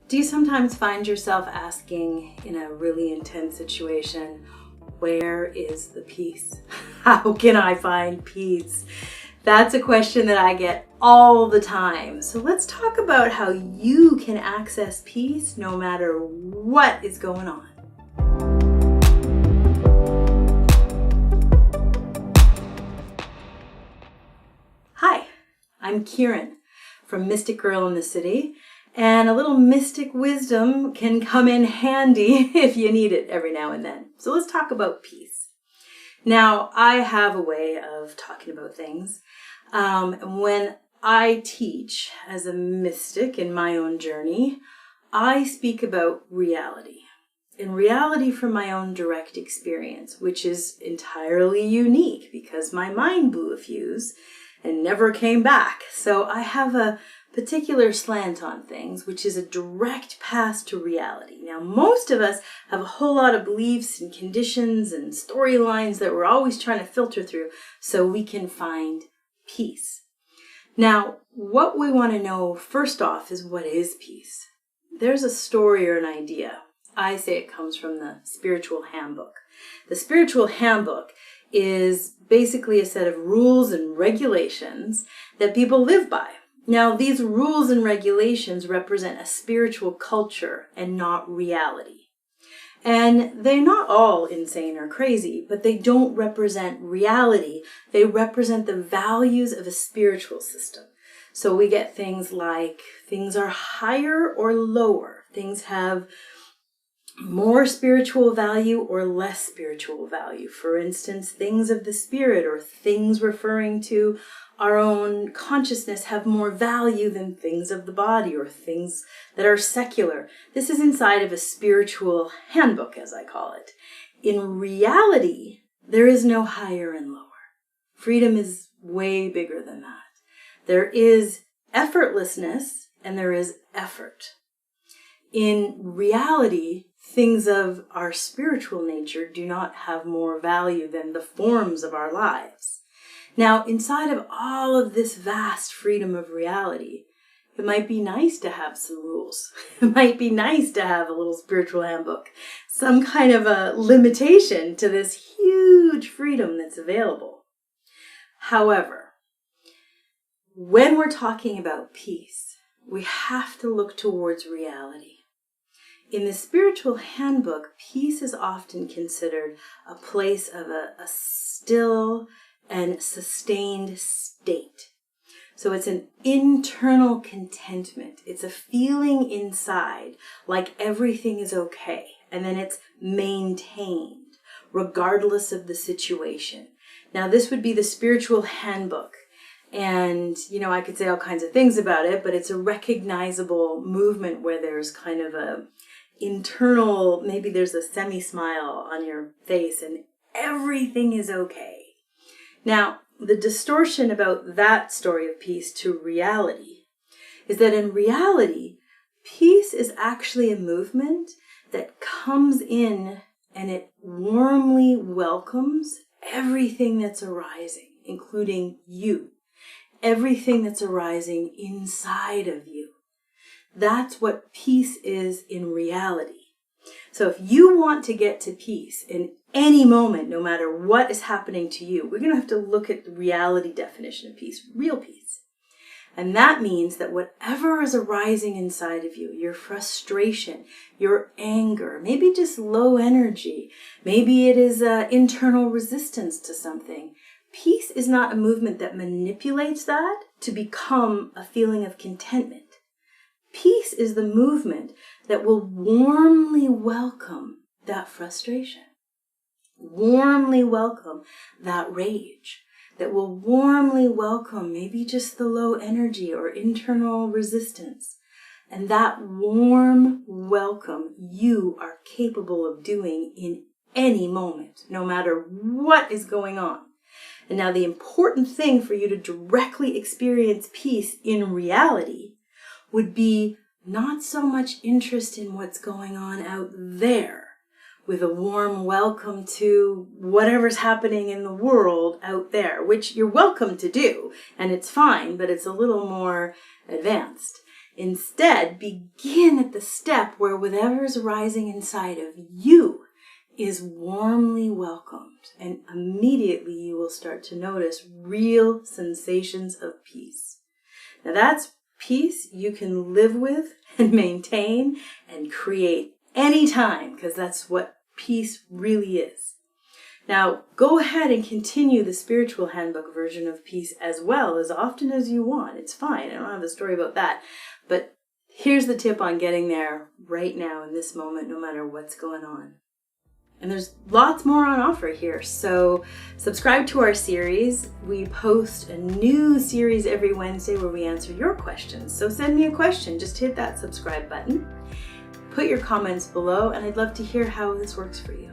Do you sometimes find yourself asking in a really intense situation, where is the peace? How can I find peace? That's a question that I get all the time. So let's talk about how you can access peace no matter what is going on. Hi, I'm Kiran from Mystic Girl in the City. And a little mystic wisdom can come in handy if you need it every now and then. So let's talk about peace. Now, I have a way of talking about things. And when I teach as a mystic in my own journey, I speak about reality. And reality from my own direct experience, which is entirely unique because my mind blew a fuse and never came back. So I have a particular slant on things, which is a direct path to reality. Now, most of us have a whole lot of beliefs and conditions and storylines that we're always trying to filter through so we can find peace. Now, what we want to know first off is, what is peace? There's a story or an idea. I say it comes from the Spiritual Handbook. The Spiritual Handbook is basically a set of rules and regulations that people live by. Now, these rules and regulations represent a spiritual culture and not reality. And they're not all insane or crazy, but they don't represent reality. They represent the values of a spiritual system. So we get things like things are higher or lower. Things have more spiritual value or less spiritual value. For instance, things of the spirit or things referring to our own consciousness have more value than things of the body or things that are secular. This is inside of a spiritual handbook, as I call it. In reality, there is no higher and lower. Freedom is way bigger than that. There is effortlessness and there is effort. In reality, things of our spiritual nature do not have more value than the forms of our lives. Now, inside of all of this vast freedom of reality, it might be nice to have some rules. It might be nice to have a little spiritual handbook, some kind of a limitation to this huge freedom that's available. However, when we're talking about peace, we have to look towards reality. In the Spiritual Handbook, peace is often considered a place of a still and sustained state. So it's an internal contentment. It's a feeling inside like everything is okay. And then it's maintained regardless of the situation. Now, this would be the Spiritual Handbook. And, I could say all kinds of things about it, but it's a recognizable movement where there's kind of a internal, maybe there's a semi-smile on your face and everything is okay. Now, the distortion about that story of peace to reality is that in reality, peace is actually a movement that comes in and it warmly welcomes everything that's arising, including you, everything that's arising inside of you. That's what peace is in reality. So if you want to get to peace in any moment, no matter what is happening to you, we're going to have to look at the reality definition of peace, real peace. And that means that whatever is arising inside of you, your frustration, your anger, maybe just low energy, maybe it is internal resistance to something. Peace is not a movement that manipulates that to become a feeling of contentment. Peace is the movement that will warmly welcome that frustration, warmly welcome that rage, that will warmly welcome maybe just the low energy or internal resistance. And that warm welcome you are capable of doing in any moment, no matter what is going on. And now the important thing for you to directly experience peace in reality would be not so much interest in what's going on out there, with a warm welcome to whatever's happening in the world out there, which you're welcome to do, and it's fine, but it's a little more advanced. Instead, begin at the step where whatever's rising inside of you is warmly welcomed, and immediately you will start to notice real sensations of peace. Now that's peace you can live with and maintain and create anytime, because that's what peace really is. Now, go ahead and continue the spiritual handbook version of peace as well, as often as you want. It's fine. I don't have a story about that. But here's the tip on getting there right now in this moment, no matter what's going on. And there's lots more on offer here. So subscribe to our series. We post a new series every Wednesday where we answer your questions. So send me a question. Just hit that subscribe button. Put your comments below, and I'd love to hear how this works for you.